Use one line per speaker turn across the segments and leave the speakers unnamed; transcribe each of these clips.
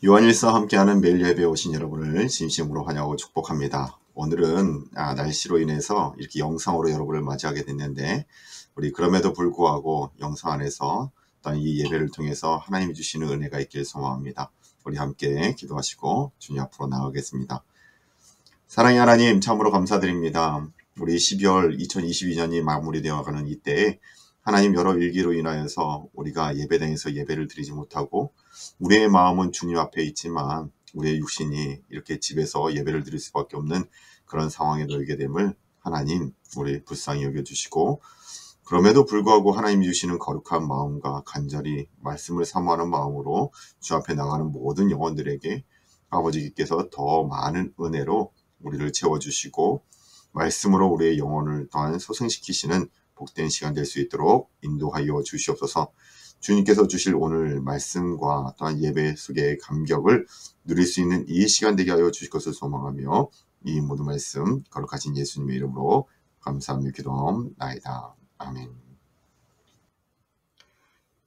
요한일서 함께하는 매일 예배에 오신 여러분을 진심으로 환영하고 축복합니다. 오늘은 날씨로 인해서 이렇게 영상으로 여러분을 맞이하게 됐는데, 우리 그럼에도 불구하고 영상 안에서 또한 이 예배를 통해서 하나님이 주시는 은혜가 있길 소망합니다. 우리 함께 기도하시고 주님 앞으로 나아가겠습니다. 사랑의 하나님, 참으로 감사드립니다. 우리 12월 2022년이 마무리되어가는 이때에 하나님 여러 일기로 인하여서 우리가 예배당에서 예배를 드리지 못하고 우리의 마음은 주님 앞에 있지만 우리의 육신이 이렇게 집에서 예배를 드릴 수밖에 없는 그런 상황에 놓이게 됨을 하나님 우리 불쌍히 여겨주시고, 그럼에도 불구하고 하나님이 주시는 거룩한 마음과 간절히 말씀을 사모하는 마음으로 주 앞에 나가는 모든 영혼들에게 아버지께서 더 많은 은혜로 우리를 채워주시고 말씀으로 우리의 영혼을 또한 소생시키시는 복된 시간 될 수 있도록 인도하여 주시옵소서. 주님께서 주실 오늘 말씀과 또한 예배 속의 감격을 누릴 수 있는 이 시간 되게 하여 주실 것을 소망하며 이 모든 말씀 거룩하신 예수님의 이름으로 감사하며 기도하옵나이다. 아멘.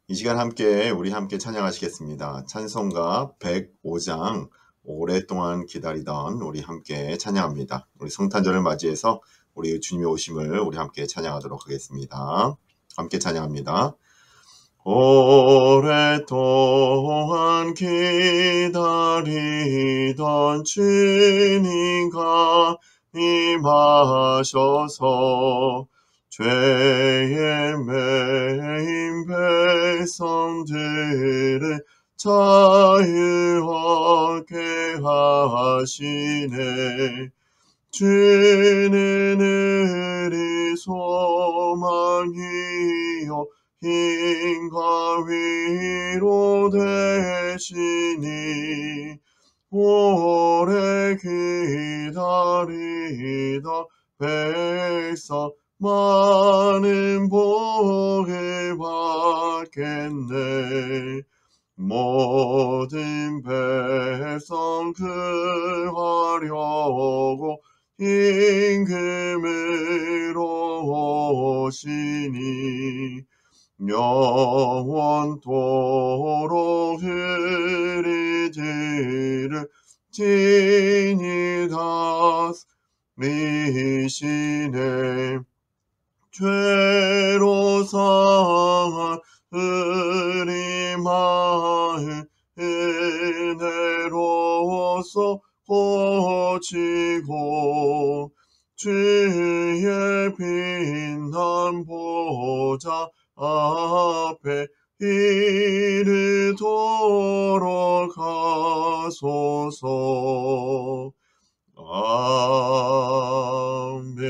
이 시간 우리 함께 찬양하시겠습니다. 찬송가 105장 오랫동안 기다리던 우리 함께 찬양합니다. 우리 성탄절을 맞이해서 우리 주님의 오심을 우리 함께 찬양하도록 하겠습니다. 함께 찬양합니다. 오랫동안 기다리던 주님과 임하셔서 죄에 매인 백성들을 자유하게 하시네. 주는 우리 소망이요 힘과 위로 되시니 오래 기다리던 백성 많은 복을 받겠네. 모든 백성 구하려고 임금으로 오시니 영원토록 우리들을 친히 다스리시네. 죄로 상한 우리 마음 은혜로서 고치고 주의 빛난 보좌 앞에 이르도록 하소서. 아멘.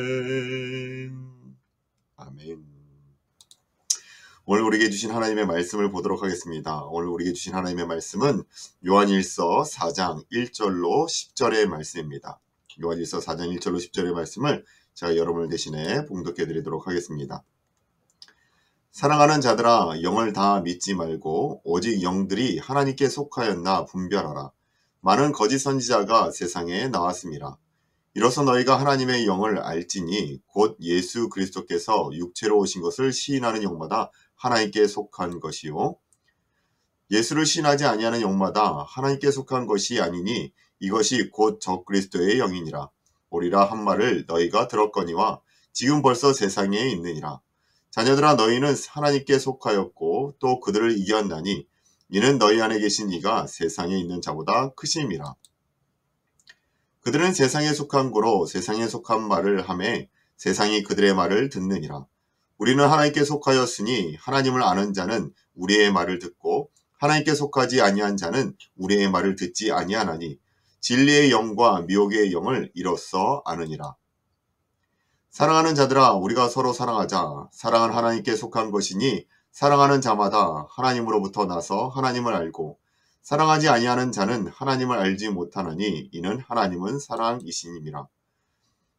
아멘. 오늘 우리에게 주신 하나님의 말씀을 보도록 하겠습니다. 오늘 우리에게 주신 하나님의 말씀은 요한일서 4장 1절로 10절의 말씀입니다. 요한일서 4장 1절로 10절의 말씀을 제가 여러분을 대신해 봉독해 드리도록 하겠습니다. 사랑하는 자들아, 영을 다 믿지 말고 오직 영들이 하나님께 속하였나 분별하라. 많은 거짓 선지자가 세상에 나왔습니다. 이로써 너희가 하나님의 영을 알지니 곧 예수 그리스도께서 육체로 오신 것을 시인하는 영마다 하나님께 속한 것이요, 예수를 시인하지 아니하는 영마다 하나님께 속한 것이 아니니 이것이 곧 적그리스도의 영이니라. 오리라 한 말을 너희가 들었거니와 지금 벌써 세상에 있느니라. 자녀들아, 너희는 하나님께 속하였고 또 그들을 이겼나니 이는 너희 안에 계신 이가 세상에 있는 자보다 크심이라. 그들은 세상에 속한 고로 세상에 속한 말을 하매 세상이 그들의 말을 듣느니라. 우리는 하나님께 속하였으니 하나님을 아는 자는 우리의 말을 듣고 하나님께 속하지 아니한 자는 우리의 말을 듣지 아니하나니 진리의 영과 미혹의 영을 이로써 아느니라. 사랑하는 자들아, 우리가 서로 사랑하자. 사랑은 하나님께 속한 것이니 사랑하는 자마다 하나님으로부터 나서 하나님을 알고 사랑하지 아니하는 자는 하나님을 알지 못하나니 이는 하나님은 사랑이시니라.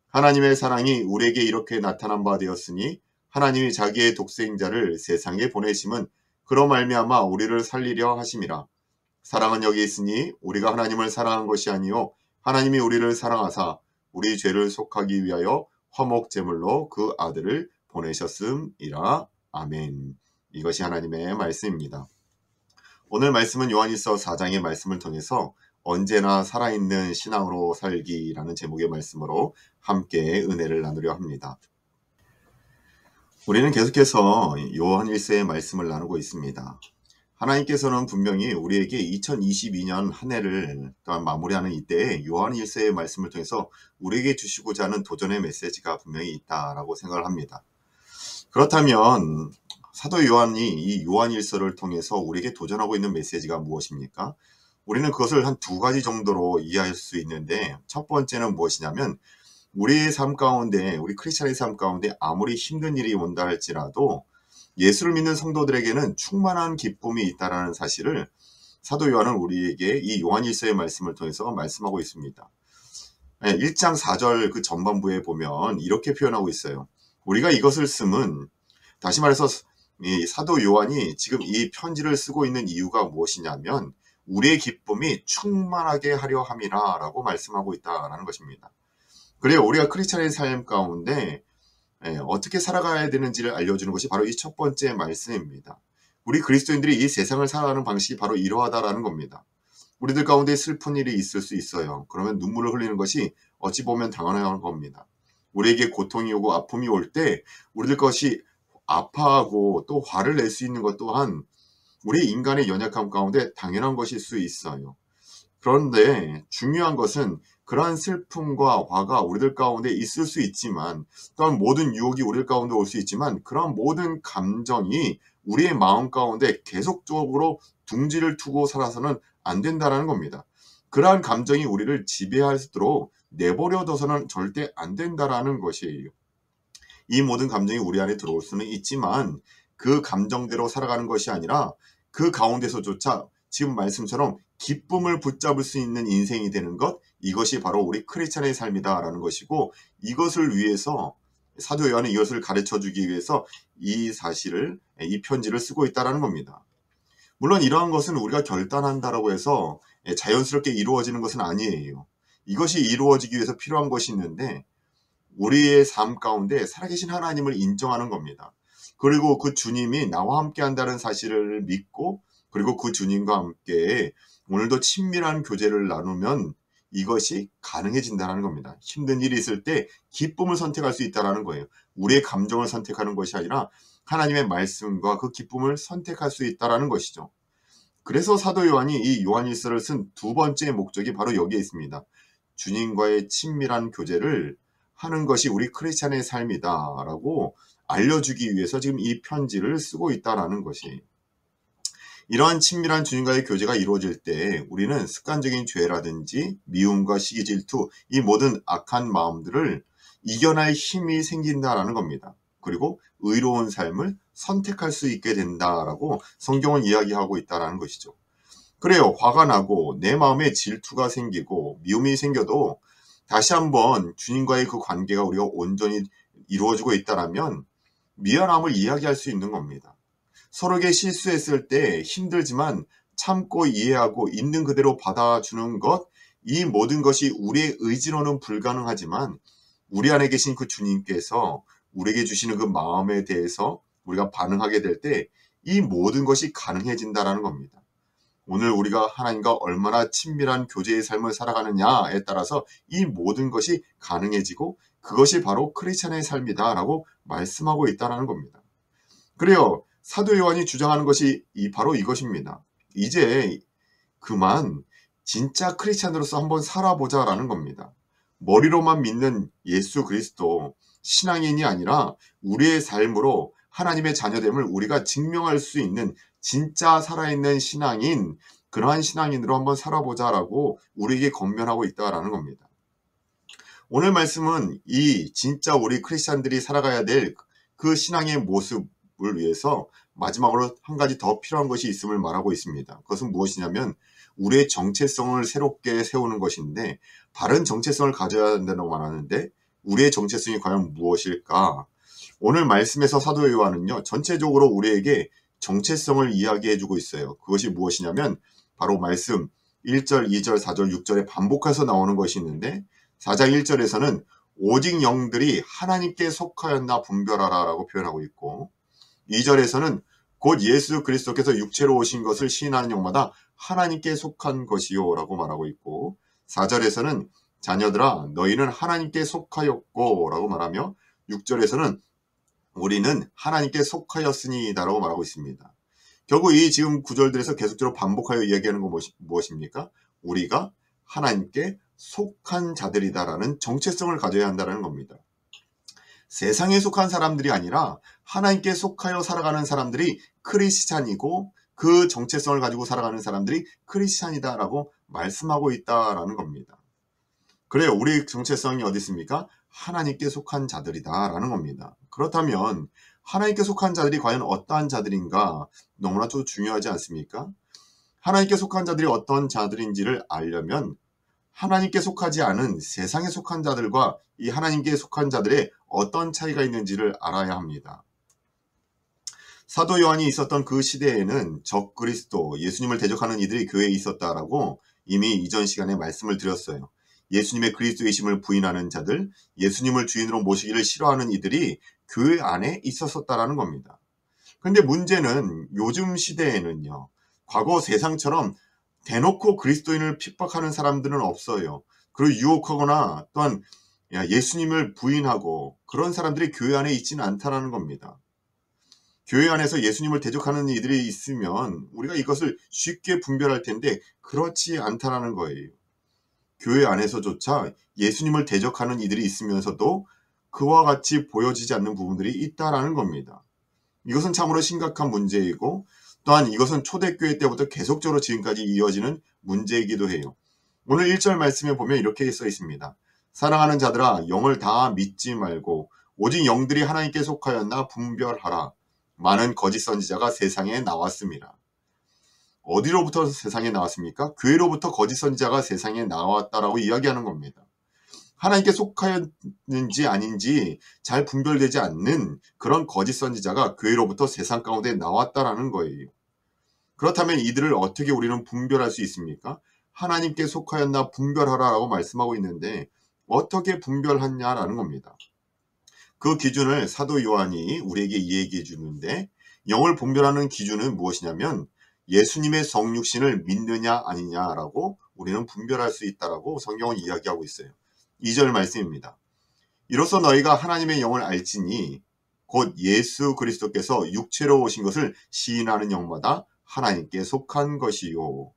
하나님의 사랑이 우리에게 이렇게 나타난 바 되었으니 하나님이 자기의 독생자를 세상에 보내심은 그로 말미암아 우리를 살리려 하심이라. 사랑은 여기 있으니 우리가 하나님을 사랑한 것이 아니요 하나님이 우리를 사랑하사 우리 죄를 속하기 위하여 화목제물로 그 아들을 보내셨음이라. 아멘. 이것이 하나님의 말씀입니다. 오늘 말씀은 요한일서 4장의 말씀을 통해서 언제나 살아있는 신앙으로 살기라는 제목의 말씀으로 함께 은혜를 나누려 합니다. 우리는 계속해서 요한일서의 말씀을 나누고 있습니다. 하나님께서는 분명히 우리에게 2022년 한 해를 또한 마무리하는 이때에 요한일서의 말씀을 통해서 우리에게 주시고자 하는 도전의 메시지가 분명히 있다라고 생각을 합니다. 그렇다면 사도 요한이 이 요한일서를 통해서 우리에게 도전하고 있는 메시지가 무엇입니까? 우리는 그것을 한 두 가지 정도로 이해할 수 있는데, 첫 번째는 무엇이냐면 우리의 삶 가운데, 우리 크리스찬의 삶 가운데 아무리 힘든 일이 온다 할지라도 예수를 믿는 성도들에게는 충만한 기쁨이 있다는 사실을 사도 요한은 우리에게 이 요한일서의 말씀을 통해서 말씀하고 있습니다. 1장 4절 그 전반부에 보면 이렇게 표현하고 있어요. 우리가 이것을 쓰면, 다시 말해서 이 사도 요한이 지금 이 편지를 쓰고 있는 이유가 무엇이냐면 우리의 기쁨이 충만하게 하려 함이라 라고 말씀하고 있다는 것입니다. 그래요. 우리가 크리스찬의 삶 가운데 어떻게 살아가야 되는지를 알려주는 것이 바로 이 첫 번째 말씀입니다. 우리 그리스도인들이 이 세상을 살아가는 방식이 바로 이러하다라는 겁니다. 우리들 가운데 슬픈 일이 있을 수 있어요. 그러면 눈물을 흘리는 것이 어찌 보면 당연한 겁니다. 우리에게 고통이 오고 아픔이 올 때 우리들 것이 아파하고 또 화를 낼 수 있는 것 또한 우리 인간의 연약함 가운데 당연한 것일 수 있어요. 그런데 중요한 것은 그러한 슬픔과 화가 우리들 가운데 있을 수 있지만, 또한 모든 유혹이 우리들 가운데 올 수 있지만, 그러한 모든 감정이 우리의 마음 가운데 계속적으로 둥지를 두고 살아서는 안 된다는 겁니다. 그러한 감정이 우리를 지배하도록 내버려둬서는 절대 안 된다는 것이에요. 이 모든 감정이 우리 안에 들어올 수는 있지만 그 감정대로 살아가는 것이 아니라 그 가운데서조차 지금 말씀처럼 기쁨을 붙잡을 수 있는 인생이 되는 것, 이것이 바로 우리 크리스찬의 삶이다라는 것이고, 이것을 위해서 사도 요한은 이것을 가르쳐주기 위해서 이 사실을, 이 편지를 쓰고 있다는 겁니다. 물론 이러한 것은 우리가 결단한다라고 해서 자연스럽게 이루어지는 것은 아니에요. 이것이 이루어지기 위해서 필요한 것이 있는데 우리의 삶 가운데 살아계신 하나님을 인정하는 겁니다. 그리고 그 주님이 나와 함께 한다는 사실을 믿고, 그리고 그 주님과 함께 오늘도 친밀한 교제를 나누면 이것이 가능해진다는 겁니다. 힘든 일이 있을 때 기쁨을 선택할 수 있다는 거예요. 우리의 감정을 선택하는 것이 아니라 하나님의 말씀과 그 기쁨을 선택할 수 있다는 것이죠. 그래서 사도 요한이 이 요한일서를 쓴 두 번째 목적이 바로 여기에 있습니다. 주님과의 친밀한 교제를 하는 것이 우리 크리스찬의 삶이다라고 알려주기 위해서 지금 이 편지를 쓰고 있다는 것이, 이러한 친밀한 주님과의 교제가 이루어질 때 우리는 습관적인 죄라든지 미움과 시기 질투, 이 모든 악한 마음들을 이겨낼 힘이 생긴다라는 겁니다. 그리고 의로운 삶을 선택할 수 있게 된다라고 성경은 이야기하고 있다는 것이죠. 그래요. 화가 나고 내 마음에 질투가 생기고 미움이 생겨도 다시 한번 주님과의 그 관계가 우리가 온전히 이루어지고 있다면 미안함을 이야기할 수 있는 겁니다. 서로에게 실수했을 때 힘들지만 참고 이해하고 있는 그대로 받아주는 것, 이 모든 것이 우리의 의지로는 불가능하지만 우리 안에 계신 그 주님께서 우리에게 주시는 그 마음에 대해서 우리가 반응하게 될 때 이 모든 것이 가능해진다는 겁니다. 오늘 우리가 하나님과 얼마나 친밀한 교제의 삶을 살아가느냐에 따라서 이 모든 것이 가능해지고 그것이 바로 크리스찬의 삶이다라고 말씀하고 있다는 겁니다. 그래요. 사도 요한이 주장하는 것이 바로 이것입니다. 이제 그만 진짜 크리스찬으로서 한번 살아보자라는 겁니다. 머리로만 믿는 예수 그리스도, 신앙인이 아니라 우리의 삶으로 하나님의 자녀됨을 우리가 증명할 수 있는 진짜 살아있는 신앙인, 그러한 신앙인으로 한번 살아보자라고 우리에게 권면하고 있다라는 겁니다. 오늘 말씀은 이 진짜 우리 크리스찬들이 살아가야 될 그 신앙의 모습을 위해서 마지막으로 한 가지 더 필요한 것이 있음을 말하고 있습니다. 그것은 무엇이냐면 우리의 정체성을 새롭게 세우는 것인데, 바른 정체성을 가져야 한다고 말하는데 우리의 정체성이 과연 무엇일까? 오늘 말씀에서 사도 요한은요, 전체적으로 우리에게 정체성을 이야기해주고 있어요. 그것이 무엇이냐면 바로 말씀 1절, 2절, 4절, 6절에 반복해서 나오는 것이 있는데, 4장 1절에서는 오직 영들이 하나님께 속하였나 분별하라 라고 표현하고 있고, 2절에서는 곧 예수 그리스도께서 육체로 오신 것을 시인하는 영마다 하나님께 속한 것이요 라고 말하고 있고, 4절에서는 자녀들아 너희는 하나님께 속하였고 라고 말하며, 6절에서는 우리는 하나님께 속하였으니이다 라고 말하고 있습니다. 결국 이 지금 구절들에서 계속적으로 반복하여 이야기하는 건 무엇입니까? 우리가 하나님께 속한 자들이다라는 정체성을 가져야 한다는 겁니다. 세상에 속한 사람들이 아니라 하나님께 속하여 살아가는 사람들이 크리스찬이고, 그 정체성을 가지고 살아가는 사람들이 크리스찬이다라고 말씀하고 있다라는 겁니다. 그래요. 우리 정체성이 어디 있습니까? 하나님께 속한 자들이다라는 겁니다. 그렇다면 하나님께 속한 자들이 과연 어떠한 자들인가 너무나 또 중요하지 않습니까? 하나님께 속한 자들이 어떤 자들인지를 알려면 하나님께 속하지 않은 세상에 속한 자들과 이 하나님께 속한 자들의 어떤 차이가 있는지를 알아야 합니다. 사도 요한이 있었던 그 시대에는 적그리스도, 예수님을 대적하는 이들이 교회에 있었다라고 이미 이전 시간에 말씀을 드렸어요. 예수님의 그리스도이심을 부인하는 자들, 예수님을 주인으로 모시기를 싫어하는 이들이 교회 안에 있었다라는 겁니다. 그런데 문제는 요즘 시대에는요, 과거 세상처럼 대놓고 그리스도인을 핍박하는 사람들은 없어요. 그리고 유혹하거나 또한 예수님을 부인하고 그런 사람들이 교회 안에 있지는 않다는 겁니다. 교회 안에서 예수님을 대적하는 이들이 있으면 우리가 이것을 쉽게 분별할 텐데 그렇지 않다는 거예요. 교회 안에서조차 예수님을 대적하는 이들이 있으면서도 그와 같이 보여지지 않는 부분들이 있다는 겁니다. 이것은 참으로 심각한 문제이고, 또한 이것은 초대교회 때부터 계속적으로 지금까지 이어지는 문제이기도 해요. 오늘 1절 말씀에 보면 이렇게 써 있습니다. 사랑하는 자들아 영을 다 믿지 말고 오직 영들이 하나님께 속하였나 분별하라. 많은 거짓 선지자가 세상에 나왔습니다. 어디로부터 세상에 나왔습니까? 교회로부터 거짓 선지자가 세상에 나왔다라고 이야기하는 겁니다. 하나님께 속하였는지 아닌지 잘 분별되지 않는 그런 거짓 선지자가 교회로부터 세상 가운데 나왔다라는 거예요. 그렇다면 이들을 어떻게 우리는 분별할 수 있습니까? 하나님께 속하였나 분별하라라고 말씀하고 있는데 어떻게 분별하냐라는 겁니다. 그 기준을 사도 요한이 우리에게 이야기해 주는데, 영을 분별하는 기준은 무엇이냐면 예수님의 성육신을 믿느냐 아니냐라고 우리는 분별할 수 있다라고 성경은 이야기하고 있어요. 2절 말씀입니다. 이로써 너희가 하나님의 영을 알지니 곧 예수 그리스도께서 육체로 오신 것을 시인하는 영마다 하나님께 속한 것이요.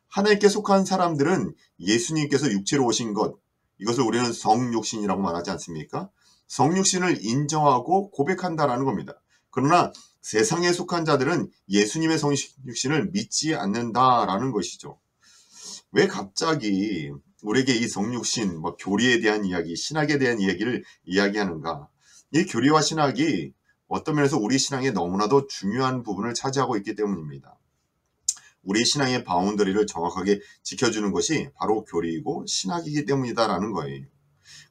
하나님께 속한 사람들은 예수님께서 육체로 오신 것, 이것을 우리는 성육신이라고 말하지 않습니까? 성육신을 인정하고 고백한다라는 겁니다. 그러나 세상에 속한 자들은 예수님의 성육신을 믿지 않는다라는 것이죠. 왜 갑자기 우리에게 이 성육신, 교리에 대한 이야기, 신학에 대한 이야기를 이야기하는가? 이 교리와 신학이 어떤 면에서 우리 신앙에 너무나도 중요한 부분을 차지하고 있기 때문입니다. 우리 신앙의 바운더리를 정확하게 지켜주는 것이 바로 교리이고 신학이기 때문이다라는 거예요.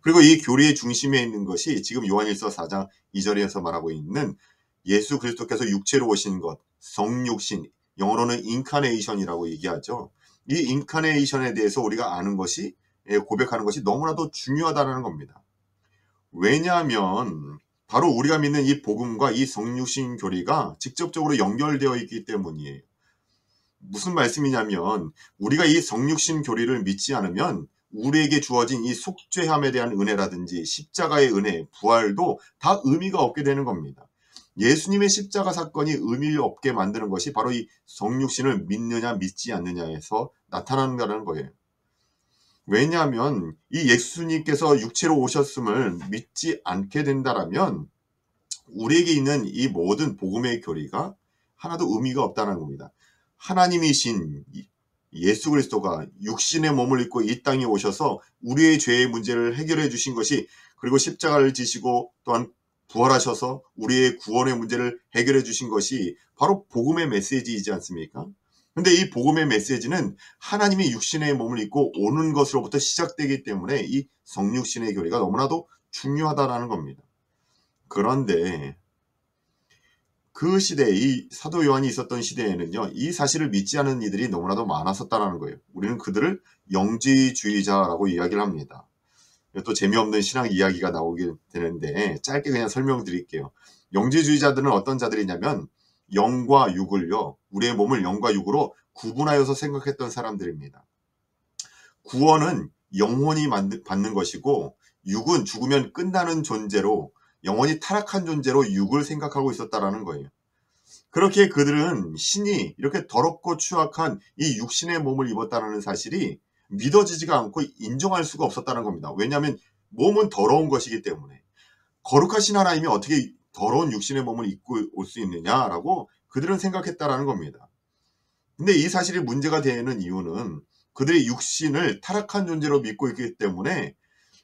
그리고 이 교리의 중심에 있는 것이 지금 요한일서 4장 2절에서 말하고 있는 예수 그리스도께서 육체로 오신 것, 성육신, 영어로는 인카네이션이라고 얘기하죠. 이 인카네이션에 대해서 우리가 아는 것이, 고백하는 것이 너무나도 중요하다는 겁니다. 왜냐하면 바로 우리가 믿는 이 복음과 이 성육신 교리가 직접적으로 연결되어 있기 때문이에요. 무슨 말씀이냐면 우리가 이 성육신 교리를 믿지 않으면 우리에게 주어진 이 속죄함에 대한 은혜라든지 십자가의 은혜, 부활도 다 의미가 없게 되는 겁니다. 예수님의 십자가 사건이 의미 없게 만드는 것이 바로 이 성육신을 믿느냐 믿지 않느냐에서 나타난다는 거예요. 왜냐하면 이 예수님께서 육체로 오셨음을 믿지 않게 된다라면 우리에게 있는 이 모든 복음의 교리가 하나도 의미가 없다는 겁니다. 하나님이신 예수 그리스도가 육신의 몸을 입고 이 땅에 오셔서 우리의 죄의 문제를 해결해 주신 것이, 그리고 십자가를 지시고 또한 부활하셔서 우리의 구원의 문제를 해결해 주신 것이 바로 복음의 메시지이지 않습니까? 근데 이 복음의 메시지는 하나님이 육신의 몸을 입고 오는 것으로부터 시작되기 때문에 이 성육신의 교리가 너무나도 중요하다라는 겁니다. 그런데 그 시대에, 이 사도 요한이 있었던 시대에는요, 이 사실을 믿지 않는 이들이 너무나도 많았었다는 거예요. 우리는 그들을 영지주의자라고 이야기를 합니다. 또 재미없는 신학 이야기가 나오게 되는데 짧게 그냥 설명드릴게요. 영지주의자들은 어떤 자들이냐면 영과 육을요, 우리의 몸을 영과 육으로 구분하여서 생각했던 사람들입니다. 구원은 영혼이 받는 것이고 육은 죽으면 끝나는 존재로, 영혼이 타락한 존재로 육을 생각하고 있었다라는 거예요. 그렇게 그들은 신이 이렇게 더럽고 추악한 이 육신의 몸을 입었다는 사실이 믿어지지가 않고 인정할 수가 없었다는 겁니다. 왜냐하면 몸은 더러운 것이기 때문에. 거룩하신 하나님이 어떻게 더러운 육신의 몸을 입고 올 수 있느냐라고 그들은 생각했다라는 겁니다. 근데 이 사실이 문제가 되는 이유는 그들의 육신을 타락한 존재로 믿고 있기 때문에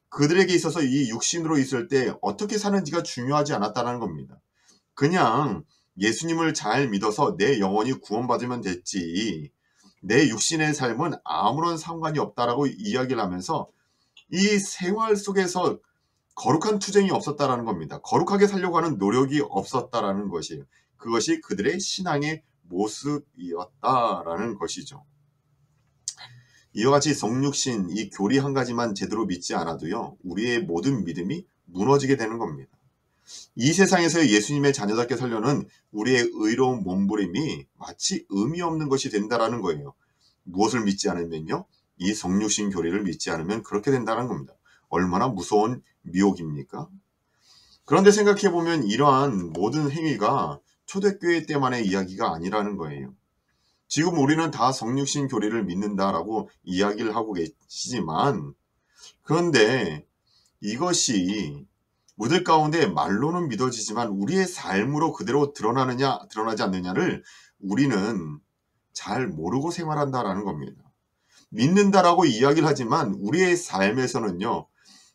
그들에게 있어서 이 육신으로 있을 때 어떻게 사는지가 중요하지 않았다는 겁니다. 그냥 예수님을 잘 믿어서 내 영혼이 구원받으면 됐지, 내 육신의 삶은 아무런 상관이 없다라고 이야기를 하면서 이 생활 속에서 거룩한 투쟁이 없었다라는 겁니다. 거룩하게 살려고 하는 노력이 없었다라는 것이에요. 그것이 그들의 신앙의 모습이었다라는 것이죠. 이와 같이 성육신, 이 교리 한 가지만 제대로 믿지 않아도요, 우리의 모든 믿음이 무너지게 되는 겁니다. 이 세상에서 예수님의 자녀답게 살려는 우리의 의로운 몸부림이 마치 의미 없는 것이 된다라는 거예요. 무엇을 믿지 않으면요? 이 성육신 교리를 믿지 않으면 그렇게 된다는 겁니다. 얼마나 무서운 미혹입니까? 그런데 생각해보면 이러한 모든 행위가 초대교회 때만의 이야기가 아니라는 거예요. 지금 우리는 다 성육신 교리를 믿는다라고 이야기를 하고 계시지만, 그런데 이것이 우리들 가운데 말로는 믿어지지만 우리의 삶으로 그대로 드러나느냐 드러나지 않느냐를 우리는 잘 모르고 생활한다라는 겁니다. 믿는다라고 이야기를 하지만 우리의 삶에서는요,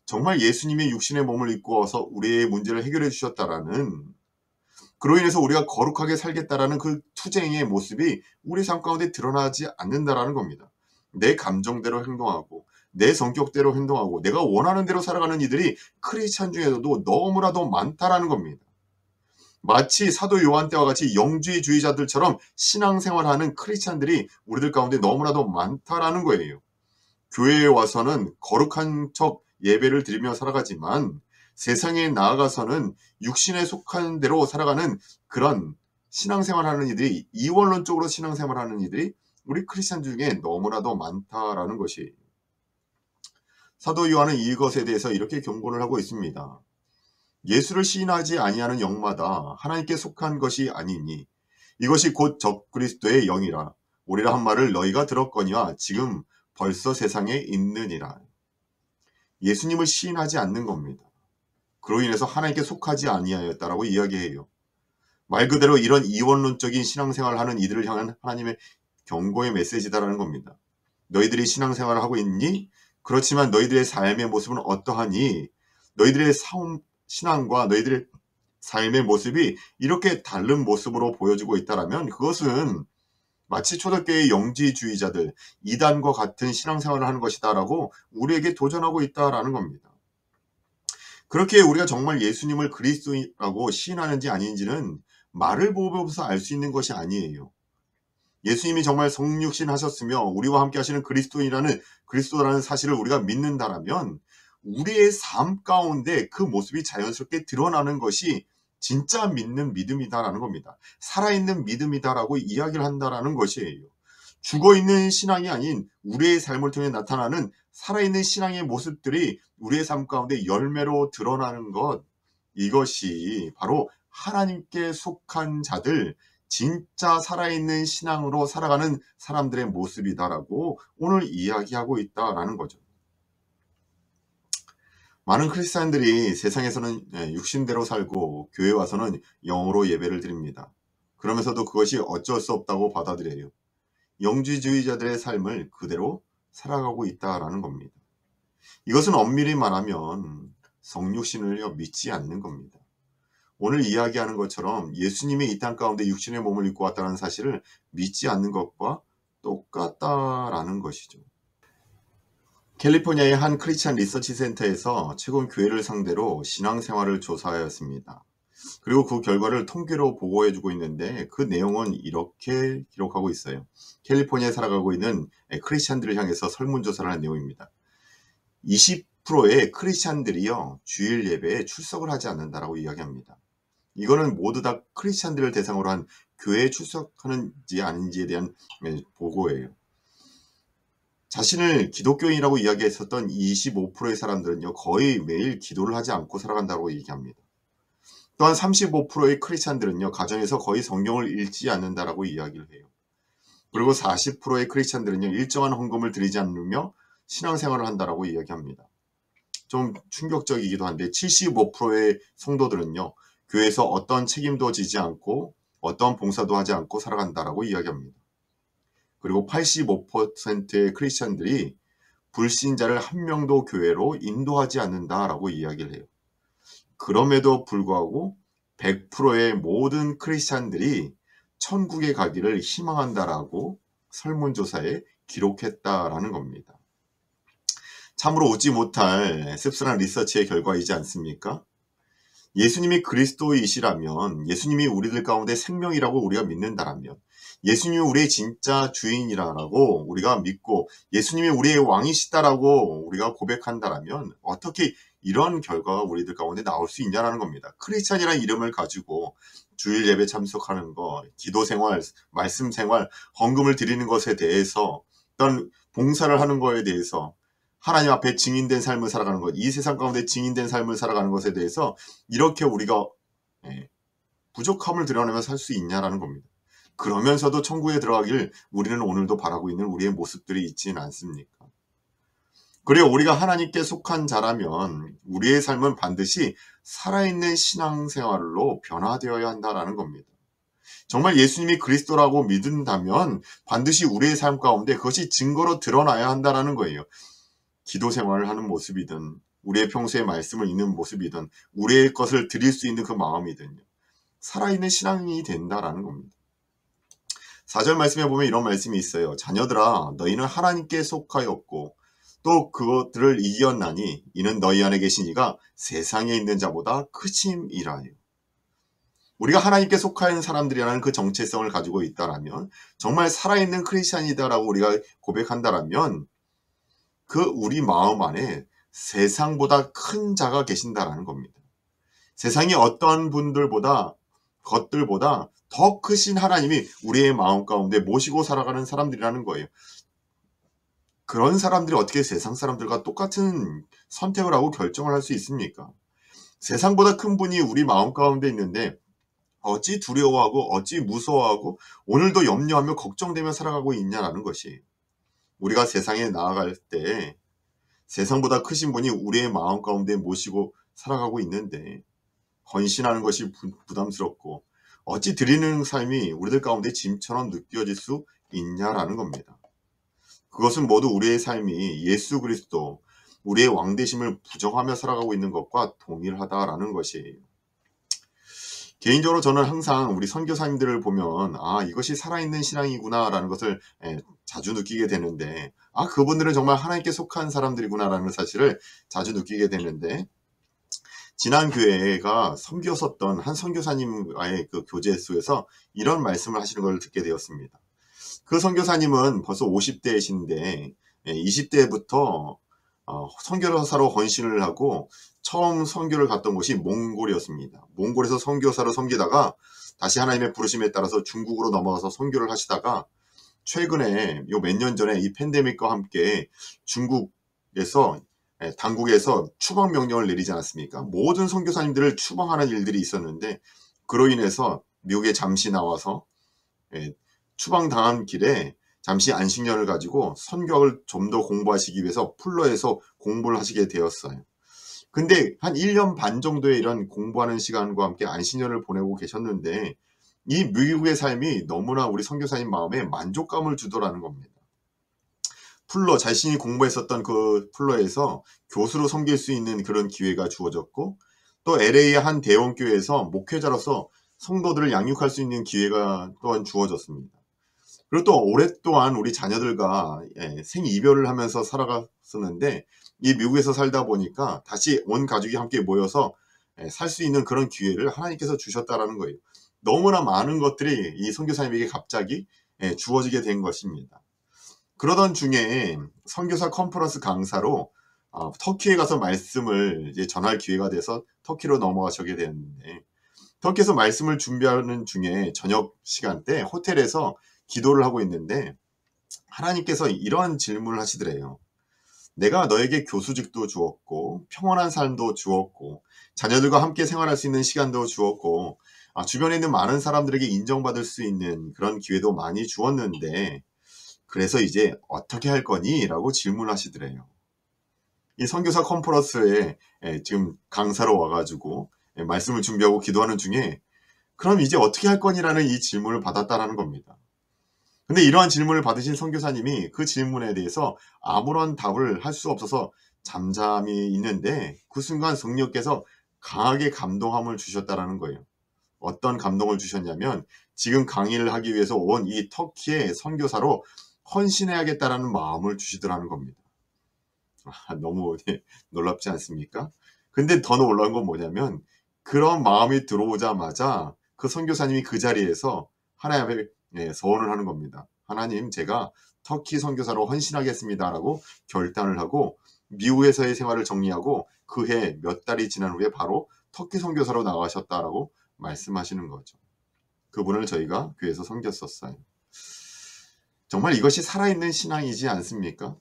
정말 예수님의 육신의 몸을 입고 와서 우리의 문제를 해결해 주셨다라는, 그로 인해서 우리가 거룩하게 살겠다라는 그 투쟁의 모습이 우리 삶 가운데 드러나지 않는다라는 겁니다. 내 감정대로 행동하고 내 성격대로 행동하고 내가 원하는 대로 살아가는 이들이 크리스찬 중에서도 너무나도 많다라는 겁니다. 마치 사도 요한 때와 같이 영주의주의자들처럼 신앙생활하는 크리스찬들이 우리들 가운데 너무나도 많다라는 거예요. 교회에 와서는 거룩한 척 예배를 드리며 살아가지만 세상에 나아가서는 육신에 속한 대로 살아가는 그런 신앙생활하는 이들이, 이원론적으로 신앙생활하는 이들이 우리 크리스찬 중에 너무나도 많다라는 것이에요. 사도 요한은 이것에 대해서 이렇게 경고를 하고 있습니다. 예수를 시인하지 아니하는 영마다 하나님께 속한 것이 아니니 이것이 곧 적그리스도의 영이라. 오리라 한 말을 너희가 들었거니와 지금 벌써 세상에 있느니라. 예수님을 시인하지 않는 겁니다. 그로 인해서 하나님께 속하지 아니하였다라고 이야기해요. 말 그대로 이런 이원론적인 신앙생활을 하는 이들을 향한 하나님의 경고의 메시지다라는 겁니다. 너희들이 신앙생활을 하고 있니? 그렇지만 너희들의 삶의 모습은 어떠하니? 너희들의 신앙과 너희들의 삶의 모습이 이렇게 다른 모습으로 보여지고 있다라면 그것은 마치 초대교회의 영지주의자들, 이단과 같은 신앙생활을 하는 것이다라고 우리에게 도전하고 있다라는 겁니다. 그렇게 우리가 정말 예수님을 그리스도라고 시인하는지 아닌지는 말을 보면서 알 수 있는 것이 아니에요. 예수님이 정말 성육신 하셨으며 우리와 함께 하시는 그리스도라는 사실을 우리가 믿는다라면 우리의 삶 가운데 그 모습이 자연스럽게 드러나는 것이 진짜 믿는 믿음이다라는 겁니다. 살아있는 믿음이다라고 이야기를 한다라는 것이에요. 죽어있는 신앙이 아닌 우리의 삶을 통해 나타나는 살아있는 신앙의 모습들이 우리의 삶 가운데 열매로 드러나는 것, 이것이 바로 하나님께 속한 자들, 진짜 살아있는 신앙으로 살아가는 사람들의 모습이다라고 오늘 이야기하고 있다라는 거죠. 많은 크리스찬들이 세상에서는 육신대로 살고 교회 와서는 영으로 예배를 드립니다. 그러면서도 그것이 어쩔 수 없다고 받아들여요. 영지주의자들의 삶을 그대로 살아가고 있다라는 겁니다. 이것은 엄밀히 말하면 성육신을 믿지 않는 겁니다. 오늘 이야기하는 것처럼 예수님이 이 땅 가운데 육신의 몸을 입고 왔다는 사실을 믿지 않는 것과 똑같다라는 것이죠. 캘리포니아의 한 크리스찬 리서치 센터에서 최근 교회를 상대로 신앙생활을 조사하였습니다. 그리고 그 결과를 통계로 보고해주고 있는데 그 내용은 이렇게 기록하고 있어요. 캘리포니아에 살아가고 있는 크리스찬들을 향해서 설문조사를 한 내용입니다. 20%의 크리스찬들이요, 주일 예배에 출석을 하지 않는다라고 이야기합니다. 이거는 모두 다 크리스찬들을 대상으로 한 교회에 출석하는지 아닌지에 대한 보고예요. 자신을 기독교인이라고 이야기했었던 25%의 사람들은요, 거의 매일 기도를 하지 않고 살아간다고 얘기합니다. 또한 35%의 크리스찬들은요, 가정에서 거의 성경을 읽지 않는다라고 이야기를 해요. 그리고 40%의 크리스찬들은요, 일정한 헌금을 드리지 않으며 신앙생활을 한다라고 이야기합니다. 좀 충격적이기도 한데 75%의 성도들은요, 교회에서 어떤 책임도 지지 않고 어떤 봉사도 하지 않고 살아간다라고 이야기합니다. 그리고 85%의 크리스찬들이 불신자를 한 명도 교회로 인도하지 않는다라고 이야기를 해요. 그럼에도 불구하고 100%의 모든 크리스찬들이 천국에 가기를 희망한다라고 설문조사에 기록했다라는 겁니다. 참으로 웃지 못할 씁쓸한 리서치의 결과이지 않습니까? 예수님이 그리스도이시라면, 예수님이 우리들 가운데 생명이라고 우리가 믿는다라면, 예수님이 우리의 진짜 주인이라고 우리가 믿고 예수님이 우리의 왕이시다라고 우리가 고백한다라면 어떻게 이런 결과가 우리들 가운데 나올 수 있냐라는 겁니다. 크리스찬이라는 이름을 가지고 주일 예배 참석하는 것, 기도 생활, 말씀 생활, 헌금을 드리는 것에 대해서, 어떤 봉사를 하는 것에 대해서, 하나님 앞에 증인된 삶을 살아가는 것, 이 세상 가운데 증인된 삶을 살아가는 것에 대해서 이렇게 우리가 부족함을 드러내며 살 수 있냐라는 겁니다. 그러면서도 천국에 들어가길 우리는 오늘도 바라고 있는 우리의 모습들이 있지는 않습니까? 그리고 우리가 하나님께 속한 자라면 우리의 삶은 반드시 살아있는 신앙생활로 변화되어야 한다는 겁니다. 정말 예수님이 그리스도라고 믿는다면 반드시 우리의 삶 가운데 그것이 증거로 드러나야 한다는 거예요. 기도 생활을 하는 모습이든 우리의 평소에 말씀을 읽는 모습이든 우리의 것을 드릴 수 있는 그 마음이든요, 살아있는 신앙이 된다라는 겁니다. 4절 말씀에 보면 이런 말씀이 있어요. 자녀들아, 너희는 하나님께 속하였고 또 그것들을 이겼나니 이는 너희 안에 계신 이가 세상에 있는 자보다 크심이라요. 우리가 하나님께 속하는 사람들이라는 그 정체성을 가지고 있다라면, 정말 살아있는 크리스찬이다라고 우리가 고백한다라면 그 우리 마음 안에 세상보다 큰 자가 계신다라는 겁니다. 세상이 어떤 분들보다, 것들보다 더 크신 하나님이 우리의 마음 가운데 모시고 살아가는 사람들이라는 거예요. 그런 사람들이 어떻게 세상 사람들과 똑같은 선택을 하고 결정을 할 수 있습니까? 세상보다 큰 분이 우리 마음 가운데 있는데 어찌 두려워하고 어찌 무서워하고 오늘도 염려하며 걱정되며 살아가고 있냐라는 것이, 우리가 세상에 나아갈 때 세상보다 크신 분이 우리의 마음 가운데 모시고 살아가고 있는데 헌신하는 것이 부담스럽고 어찌 드리는 삶이 우리들 가운데 짐처럼 느껴질 수 있냐라는 겁니다. 그것은 모두 우리의 삶이 예수 그리스도, 우리의 왕되심을 부정하며 살아가고 있는 것과 동일하다라는 것이에요. 개인적으로 저는 항상 우리 선교사님들을 보면 이것이 살아있는 신앙이구나 라는 것을 자주 느끼게 되는데, 그분들은 정말 하나님께 속한 사람들이구나 라는 사실을 자주 느끼게 되는데, 지난 교회가 섬겼었던 한 선교사님과의 그 교제 속에서 이런 말씀을 하시는 걸 듣게 되었습니다. 그 선교사님은 벌써 50대이신데 20대부터 선교사로 헌신을 하고 처음 선교를 갔던 곳이 몽골이었습니다. 몽골에서 선교사로 섬기다가 다시 하나님의 부르심에 따라서 중국으로 넘어가서 선교를 하시다가 최근에 요 몇 년 전에 이 팬데믹과 함께 중국에서 당국에서 추방 명령을 내리지 않았습니까? 모든 선교사님들을 추방하는 일들이 있었는데 그로 인해서 미국에 잠시 나와서 추방당한 길에 잠시 안식년을 가지고 선교학을 좀 더 공부하시기 위해서 풀러에서 공부를 하시게 되었어요. 근데 한 1년 반 정도의 이런 공부하는 시간과 함께 안식년을 보내고 계셨는데 이 미국의 삶이 너무나 우리 선교사님 마음에 만족감을 주더라는 겁니다. 풀러, 자신이 공부했었던 그 풀러에서 교수로 섬길 수 있는 그런 기회가 주어졌고, 또 LA의 한 대원교회에서 목회자로서 성도들을 양육할 수 있는 기회가 또한 주어졌습니다. 그리고 또 오랫동안 우리 자녀들과 생이별을 하면서 살아갔었는데 이 미국에서 살다 보니까 다시 온 가족이 함께 모여서 살 수 있는 그런 기회를 하나님께서 주셨다라는 거예요. 너무나 많은 것들이 이 선교사님에게 갑자기 주어지게 된 것입니다. 그러던 중에 선교사 컨퍼런스 강사로 터키에 가서 말씀을 이제 전할 기회가 돼서 터키로 넘어가시게 되었는데, 터키에서 말씀을 준비하는 중에 저녁 시간대 호텔에서 기도를 하고 있는데 하나님께서 이러한 질문을 하시더래요. 내가 너에게 교수직도 주었고 평온한 삶도 주었고 자녀들과 함께 생활할 수 있는 시간도 주었고 주변에 있는 많은 사람들에게 인정받을 수 있는 그런 기회도 많이 주었는데 그래서 이제 어떻게 할 거니? 라고 질문하시더래요. 이 선교사 컨퍼런스에 지금 강사로 와가지고 말씀을 준비하고 기도하는 중에 그럼 이제 어떻게 할 거니라는 이 질문을 받았다라는 겁니다. 근데 이러한 질문을 받으신 선교사님이 그 질문에 대해서 아무런 답을 할 수 없어서 잠잠히 있는데 그 순간 성령께서 강하게 감동함을 주셨다라는 거예요. 어떤 감동을 주셨냐면 지금 강의를 하기 위해서 온 이 터키의 선교사로 헌신해야겠다라는 마음을 주시더라는 겁니다. 너무 놀랍지 않습니까? 근데 더 놀라운 건 뭐냐면 그런 마음이 들어오자마자 그 선교사님이 그 자리에서 하나님 앞에 서원을 하는 겁니다. 하나님, 제가 터키 선교사로 헌신하겠습니다라고 결단을 하고 미국에서의 생활을 정리하고 그 해 몇 달이 지난 후에 바로 터키 선교사로 나가셨다라고 말씀하시는 거죠. 그분을 저희가 교회에서 섬겼었어요. 정말 이것이 살아있는 신앙이지 않습니까?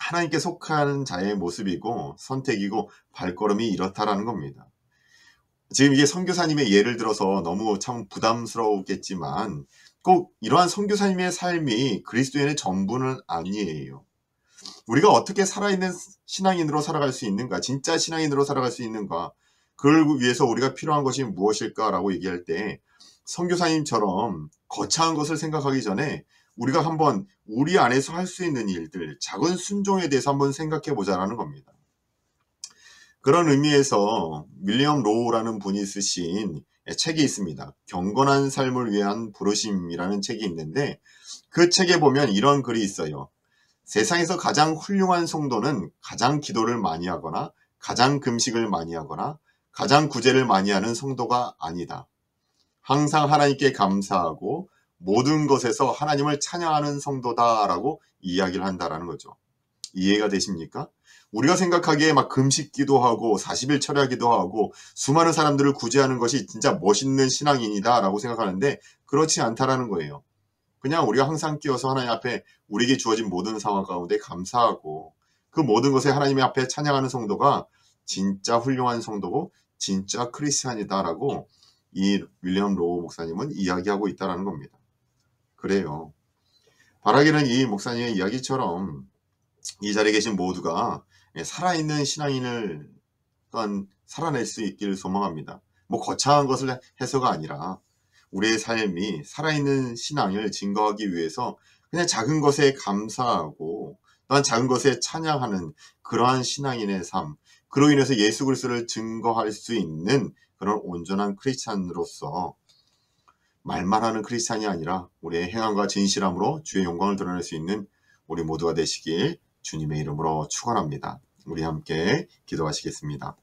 하나님께 속한 자의 모습이고 선택이고 발걸음이 이렇다라는 겁니다. 지금 이게 선교사님의 예를 들어서 너무 참 부담스러웠겠지만 꼭 이러한 선교사님의 삶이 그리스도인의 전부는 아니에요. 우리가 어떻게 살아있는 신앙인으로 살아갈 수 있는가, 진짜 신앙인으로 살아갈 수 있는가, 그걸 위해서 우리가 필요한 것이 무엇일까라고 얘기할 때 선교사님처럼 거창한 것을 생각하기 전에 우리가 한번 우리 안에서 할 수 있는 일들, 작은 순종에 대해서 한번 생각해 보자라는 겁니다. 그런 의미에서 윌리엄 로우라는 분이 쓰신 책이 있습니다. 경건한 삶을 위한 부르심이라는 책이 있는데 그 책에 보면 이런 글이 있어요. 세상에서 가장 훌륭한 성도는 가장 기도를 많이 하거나 가장 금식을 많이 하거나 가장 구제를 많이 하는 성도가 아니다. 항상 하나님께 감사하고 모든 것에서 하나님을 찬양하는 성도다라고 이야기를 한다라는 거죠. 이해가 되십니까? 우리가 생각하기에 막 금식 기도하고 40일 철야기도 하고 수많은 사람들을 구제하는 것이 진짜 멋있는 신앙인이다라고 생각하는데 그렇지 않다라는 거예요. 그냥 우리가 항상 끼어서 하나님 앞에 우리에게 주어진 모든 상황 가운데 감사하고 그 모든 것에 하나님 앞에 찬양하는 성도가 진짜 훌륭한 성도고 진짜 크리스찬이다라고 이 윌리엄 로우 목사님은 이야기하고 있다는 겁니다. 그래요. 바라기는 이 목사님의 이야기처럼 이 자리에 계신 모두가 살아있는 신앙인을 살아낼 수 있기를 소망합니다. 뭐 거창한 것을 해서가 아니라 우리의 삶이 살아있는 신앙을 증거하기 위해서 그냥 작은 것에 감사하고 또한 작은 것에 찬양하는 그러한 신앙인의 삶, 그로 인해서 예수 그리스도를 증거할 수 있는 그런 온전한 크리스찬으로서 말만 하는 크리스찬이 아니라 우리의 행함과 진실함으로 주의 영광을 드러낼 수 있는 우리 모두가 되시길 주님의 이름으로 축원합니다. 우리 함께 기도하시겠습니다.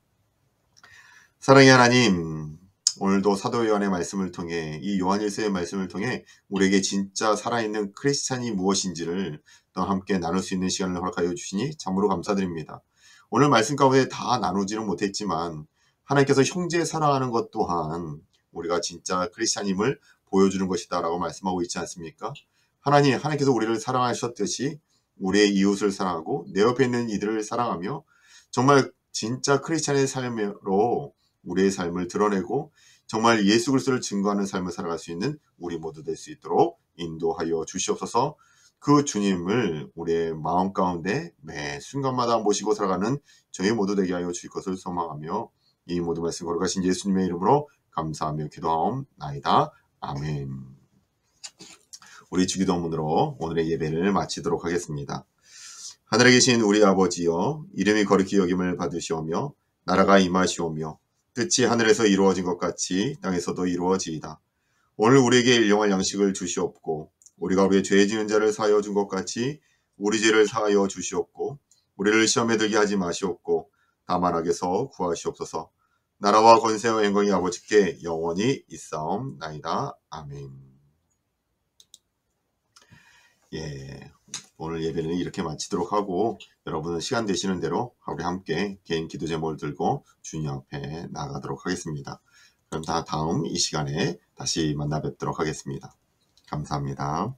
사랑의 하나님, 오늘도 사도 요한의 말씀을 통해 이 요한일서의 말씀을 통해 우리에게 진짜 살아있는 크리스찬이 무엇인지를 또 함께 나눌 수 있는 시간을 허락하여 주시니 참으로 감사드립니다. 오늘 말씀 가운데 다 나누지는 못했지만 하나님께서 형제 사랑하는 것 또한 우리가 진짜 크리스찬임을 보여주는 것이다 라고 말씀하고 있지 않습니까? 하나님께서 우리를 사랑하셨듯이 우리의 이웃을 사랑하고 내 옆에 있는 이들을 사랑하며 정말 진짜 크리스찬의 삶으로 우리의 삶을 드러내고 정말 예수 그리스도를 증거하는 삶을 살아갈 수 있는 우리 모두 될 수 있도록 인도하여 주시옵소서. 그 주님을 우리의 마음 가운데 매 순간마다 모시고 살아가는 저희 모두 되게 하여 주실 것을 소망하며 이 모든 말씀 걸어가신 예수님의 이름으로 감사하며 기도하옵나이다. 아멘. 우리 주기도문으로 오늘의 예배를 마치도록 하겠습니다. 하늘에 계신 우리 아버지여, 이름이 거룩히 여김을 받으시오며 나라가 임하시오며 뜻이 하늘에서 이루어진 것 같이 땅에서도 이루어지이다. 오늘 우리에게 일용할 양식을 주시옵고 우리가 우리의 죄 지은 자를 사하여 준 것 같이 우리 죄를 사하여 주시옵고 우리를 시험에 들게 하지 마시옵고 다만 악에서 구하시옵소서. 나라와 권세와 영광이 아버지께 영원히 있사옵나이다. 아멘. 오늘 예배는 이렇게 마치도록 하고 여러분은 시간 되시는 대로 우리 함께 개인 기도 제목을 들고 주님 앞에 나가도록 하겠습니다. 그럼 다음 이 시간에 다시 만나 뵙도록 하겠습니다. 감사합니다.